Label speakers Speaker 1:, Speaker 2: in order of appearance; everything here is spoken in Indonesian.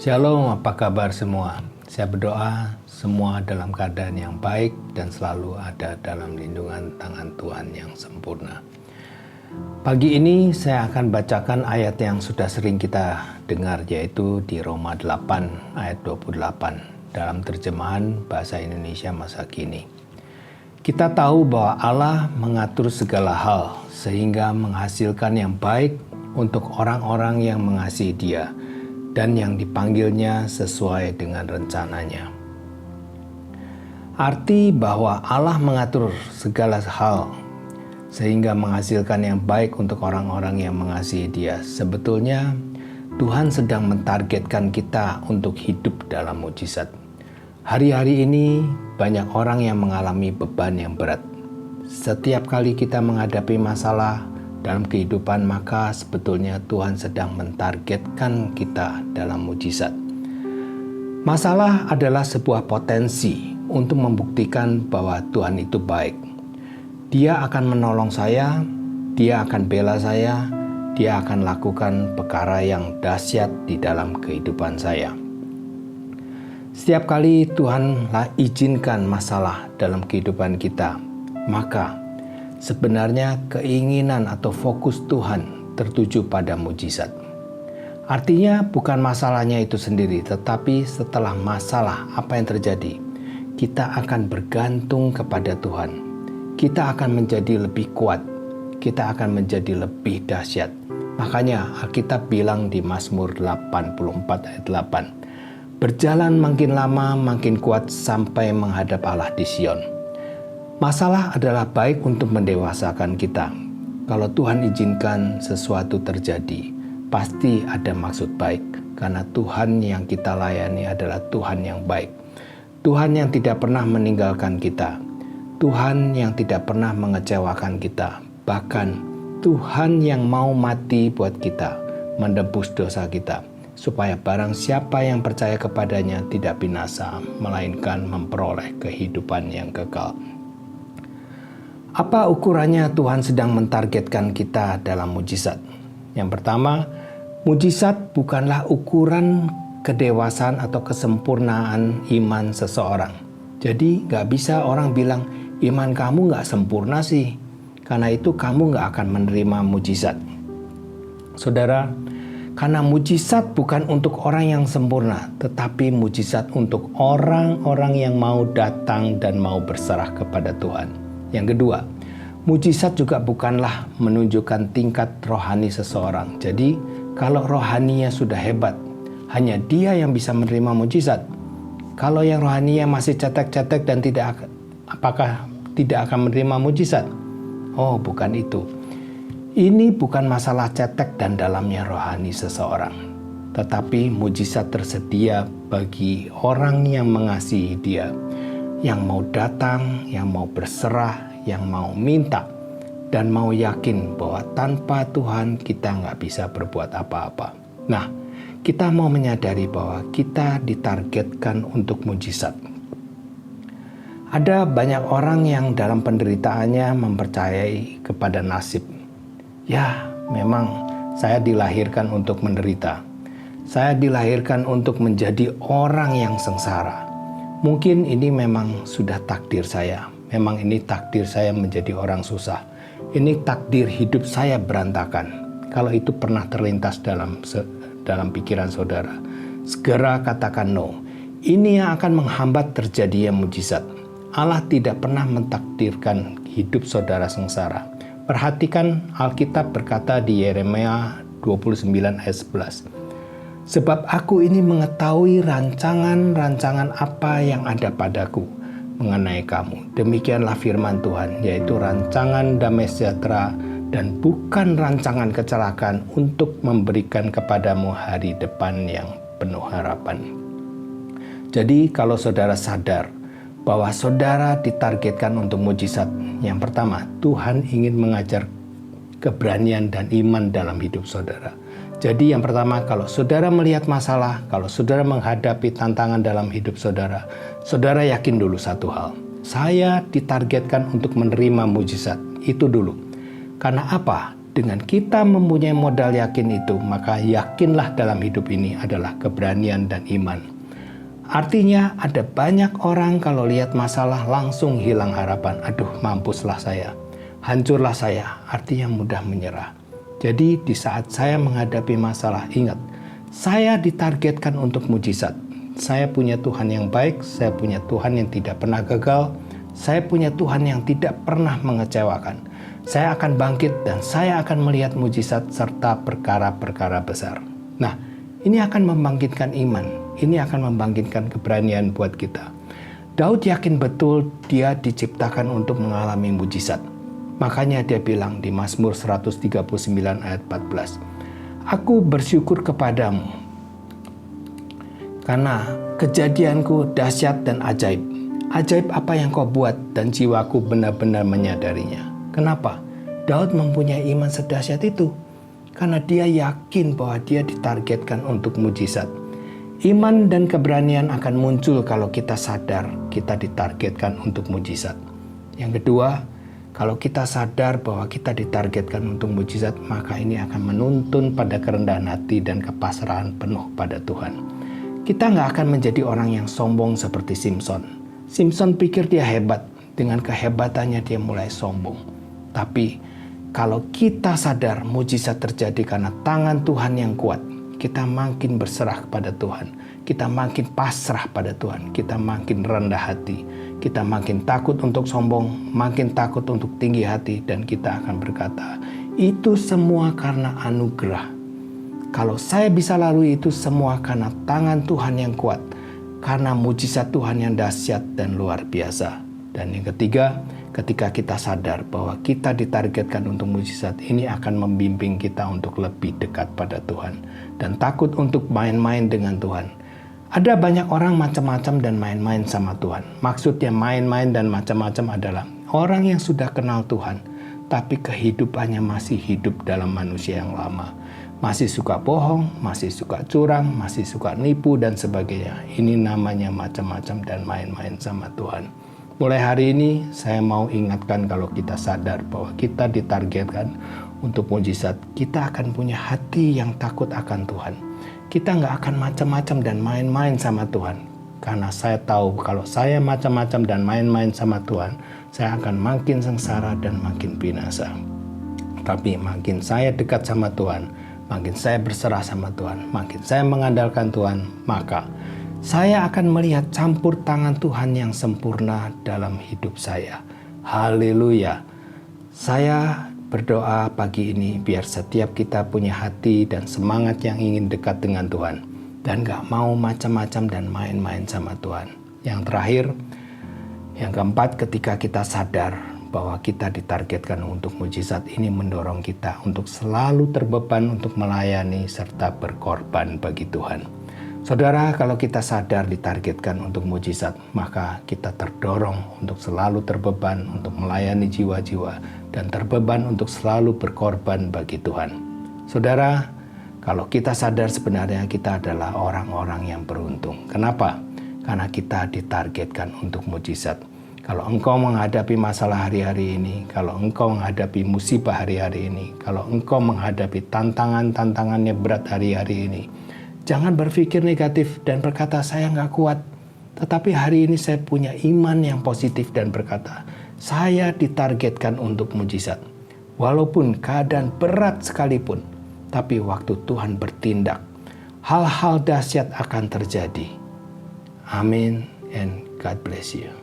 Speaker 1: Shalom, apa kabar semua? Saya berdoa semua dalam keadaan yang baik dan selalu ada dalam lindungan tangan Tuhan yang sempurna. Pagi ini saya akan bacakan ayat yang sudah sering kita dengar, yaitu di Roma 8 ayat 28 dalam terjemahan bahasa Indonesia masa kini. Kita tahu bahwa Allah mengatur segala hal sehingga menghasilkan yang baik untuk orang-orang yang mengasihi Dia dan yang dipanggilnya sesuai dengan rencananya. Arti bahwa Allah mengatur segala hal sehingga menghasilkan yang baik untuk orang-orang yang mengasihi Dia. Sebetulnya Tuhan sedang mentargetkan kita untuk hidup dalam mujizat. Hari-hari ini banyak orang yang mengalami beban yang berat. Setiap kali kita menghadapi masalah dalam kehidupan, maka sebetulnya Tuhan sedang mentargetkan kita dalam mujizat. Masalah adalah sebuah potensi untuk membuktikan bahwa Tuhan itu baik. Dia akan menolong saya, Dia akan bela saya, Dia akan lakukan perkara yang dahsyat di dalam kehidupan saya. Setiap kali Tuhan izinkan masalah dalam kehidupan kita, maka sebenarnya keinginan atau fokus Tuhan tertuju pada mujizat. Artinya bukan masalahnya itu sendiri, tetapi setelah masalah apa yang terjadi, kita akan bergantung kepada Tuhan. Kita akan menjadi lebih kuat, kita akan menjadi lebih dahsyat. Makanya Alkitab bilang di Mazmur 84 ayat 8, berjalan makin lama makin kuat sampai menghadap Allah di Sion. Masalah adalah baik untuk mendewasakan kita. Kalau Tuhan izinkan sesuatu terjadi, pasti ada maksud baik. Karena Tuhan yang kita layani adalah Tuhan yang baik. Tuhan yang tidak pernah meninggalkan kita. Tuhan yang tidak pernah mengecewakan kita. Bahkan Tuhan yang mau mati buat kita, menebus dosa kita, supaya barang siapa yang percaya kepadanya tidak binasa, melainkan memperoleh kehidupan yang kekal. Apa ukurannya Tuhan sedang mentargetkan kita dalam mujizat? Yang pertama, mujizat bukanlah ukuran kedewasaan atau kesempurnaan iman seseorang. Jadi gak bisa orang bilang, iman kamu gak sempurna sih, karena itu kamu gak akan menerima mujizat. Saudara, karena mujizat bukan untuk orang yang sempurna, tetapi mujizat untuk orang-orang yang mau datang dan mau berserah kepada Tuhan. Yang kedua, mujizat juga bukanlah menunjukkan tingkat rohani seseorang. Jadi, kalau rohaninya sudah hebat, hanya dia yang bisa menerima mujizat. Kalau yang rohaninya masih cetek-cetek dan apakah tidak akan menerima mujizat? Oh, bukan itu. Ini bukan masalah cetek dan dalamnya rohani seseorang, tetapi mujizat tersedia bagi orang yang mengasihi Dia, yang mau datang, yang mau berserah, yang mau minta, dan mau yakin bahwa tanpa Tuhan kita nggak bisa berbuat apa-apa. Nah, kita mau menyadari bahwa kita ditargetkan untuk mujizat. Ada banyak orang yang dalam penderitaannya mempercayai kepada nasib. Ya, memang saya dilahirkan untuk menderita. Saya dilahirkan untuk menjadi orang yang sengsara. Mungkin ini memang sudah takdir saya. Memang ini takdir saya menjadi orang susah. Ini takdir hidup saya berantakan. Kalau itu pernah terlintas dalam pikiran saudara, segera katakan no. Ini yang akan menghambat terjadinya mujizat. Allah tidak pernah mentakdirkan hidup saudara sengsara. Perhatikan Alkitab berkata di Yeremia 29 ayat 11. Sebab aku ini mengetahui rancangan-rancangan apa yang ada padaku mengenai kamu. Demikianlah firman Tuhan, yaitu rancangan damai sejahtera dan bukan rancangan kecelakaan, untuk memberikan kepadamu hari depan yang penuh harapan. Jadi kalau saudara sadar bahwa saudara ditargetkan untuk mujizat, yang pertama, Tuhan ingin mengajar keberanian dan iman dalam hidup saudara. Jadi yang pertama, kalau saudara melihat masalah, kalau saudara menghadapi tantangan dalam hidup saudara, saudara yakin dulu satu hal. Saya ditargetkan untuk menerima mujizat. Itu dulu. Karena apa? Dengan kita mempunyai modal yakin itu, maka yakinlah dalam hidup ini adalah keberanian dan iman. Artinya ada banyak orang kalau lihat masalah langsung hilang harapan. Aduh, mampuslah saya, hancurlah saya, artinya mudah menyerah. Jadi di saat saya menghadapi masalah, ingat, saya ditargetkan untuk mujizat. Saya punya Tuhan yang baik, saya punya Tuhan yang tidak pernah gagal, saya punya Tuhan yang tidak pernah mengecewakan. Saya akan bangkit dan saya akan melihat mujizat serta perkara-perkara besar. Nah, ini akan membangkitkan iman. Ini akan membangkitkan keberanian buat kita. Daud yakin betul dia diciptakan untuk mengalami mujizat. Makanya dia bilang di Mazmur 139 ayat 14, "Aku bersyukur kepadamu, karena kejadianku dahsyat dan ajaib. Ajaib apa yang kau buat dan jiwaku benar-benar menyadarinya." Kenapa? Daud mempunyai iman sedahsyat itu. Karena dia yakin bahwa dia ditargetkan untuk mujizat. Iman dan keberanian akan muncul kalau kita sadar kita ditargetkan untuk mujizat. Yang kedua, kalau kita sadar bahwa kita ditargetkan untuk mujizat, maka ini akan menuntun pada kerendahan hati dan kepasrahan penuh pada Tuhan. Kita nggak akan menjadi orang yang sombong seperti Simson. Simson pikir dia hebat, dengan kehebatannya dia mulai sombong. Tapi kalau kita sadar mujizat terjadi karena tangan Tuhan yang kuat, kita makin berserah kepada Tuhan, kita makin pasrah pada Tuhan, kita makin rendah hati, kita makin takut untuk sombong, makin takut untuk tinggi hati, dan kita akan berkata, itu semua karena anugerah. Kalau saya bisa lalui itu semua karena tangan Tuhan yang kuat, karena mujizat Tuhan yang dahsyat dan luar biasa. Dan yang ketiga, ketika kita sadar bahwa kita ditargetkan untuk mujizat, ini akan membimbing kita untuk lebih dekat pada Tuhan dan takut untuk main-main dengan Tuhan. Ada banyak orang macam-macam dan main-main sama Tuhan. Maksudnya main-main dan macam-macam adalah orang yang sudah kenal Tuhan, tapi kehidupannya masih hidup dalam manusia yang lama. Masih suka bohong, masih suka curang, masih suka nipu dan sebagainya. Ini namanya macam-macam dan main-main sama Tuhan. Mulai hari ini saya mau ingatkan kalau kita sadar bahwa kita ditargetkan untuk mujizat, kita akan punya hati yang takut akan Tuhan. Kita nggak akan macam-macam dan main-main sama Tuhan. Karena saya tahu kalau saya macam-macam dan main-main sama Tuhan, saya akan makin sengsara dan makin binasa. Tapi makin saya dekat sama Tuhan, makin saya berserah sama Tuhan, makin saya mengandalkan Tuhan, maka saya akan melihat campur tangan Tuhan yang sempurna dalam hidup saya. Haleluya. Saya berdoa pagi ini biar setiap kita punya hati dan semangat yang ingin dekat dengan Tuhan. Dan gak mau macam-macam dan main-main sama Tuhan. Yang terakhir, yang keempat, ketika kita sadar bahwa kita ditargetkan untuk mujizat, ini mendorong kita untuk selalu terbeban untuk melayani serta berkorban bagi Tuhan. Saudara, kalau kita sadar ditargetkan untuk mujizat, maka kita terdorong untuk selalu terbeban untuk melayani jiwa-jiwa dan terbeban untuk selalu berkorban bagi Tuhan. Saudara, kalau kita sadar sebenarnya kita adalah orang-orang yang beruntung. Kenapa? Karena kita ditargetkan untuk mujizat. Kalau engkau menghadapi masalah hari-hari ini, kalau engkau menghadapi musibah hari-hari ini, kalau engkau menghadapi tantangan-tantangannya berat hari-hari ini, jangan berpikir negatif dan berkata saya nggak kuat. Tetapi hari ini saya punya iman yang positif dan berkata, saya ditargetkan untuk mujizat. Walaupun keadaan berat sekalipun, tapi waktu Tuhan bertindak, hal-hal dahsyat akan terjadi. Amin and God bless you.